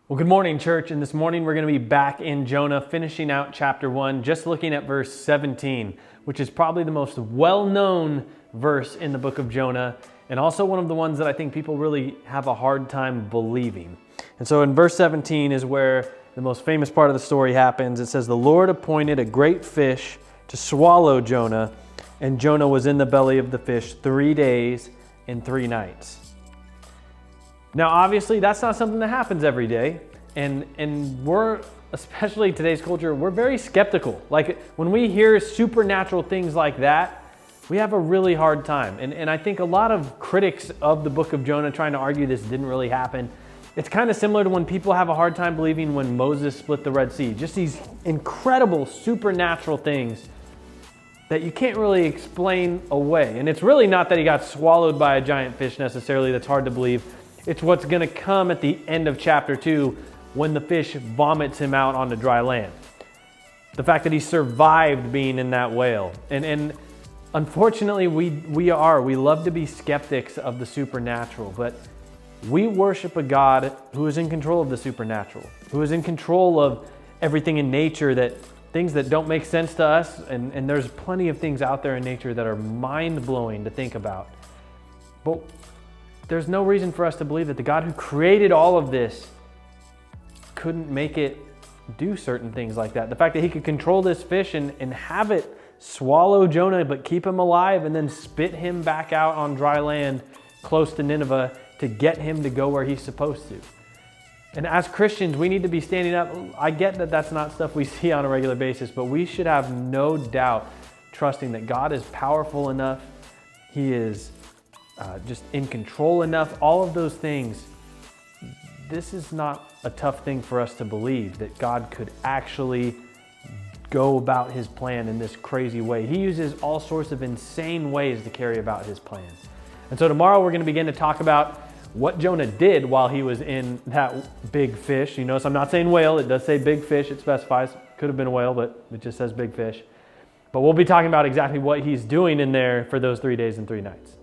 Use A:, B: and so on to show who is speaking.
A: Well, good morning, church. And this morning we're going to be back in Jonah, finishing out chapter 1, just looking at verse 17, which is probably the most well-known verse in the book of Jonah, and also one of the ones that I think people really have a hard time believing. And so in verse 17 is where the most famous part of the story happens. It says, "The Lord appointed a great fish to swallow Jonah, and Jonah was in the belly of the fish 3 days and 3 nights." Now, obviously, that's not something that happens every day, and we're, especially today's culture, we're very skeptical. Like, when we hear supernatural things like that, we have a really hard time. And I think a lot of critics of the book of Jonah trying to argue this didn't really happen. It's kind of similar to when people have a hard time believing when Moses split the Red Sea. Just these incredible supernatural things that you can't really explain away. And it's really not that he got swallowed by a giant fish necessarily that's hard to believe. It's what's going to come at the end of chapter 2 when the fish vomits him out onto dry land. The fact that he survived being in that whale. And unfortunately, we love to be skeptics of the supernatural, but we worship a God who is in control of the supernatural, who is in control of everything in nature, that things that don't make sense to us, and there's plenty of things out there in nature that are mind-blowing to think about. But there's no reason for us to believe that the God who created all of this couldn't make it do certain things like that. The fact that he could control this fish and have it swallow Jonah but keep him alive and then spit him back out on dry land close to Nineveh to get him to go where he's supposed to. And as Christians, we need to be standing up. I get that that's not stuff we see on a regular basis, but we should have no doubt trusting that God is powerful enough. He is just in control enough, all of those things. This is not a tough thing for us to believe, that God could actually go about his plan in this crazy way. He uses all sorts of insane ways to carry about his plans. And so tomorrow we're going to begin to talk about what Jonah did while he was in that big fish. You notice I'm not saying whale, it does say big fish, it specifies. Could have been a whale, but it just says big fish. But we'll be talking about exactly what he's doing in there for those 3 days and 3 nights.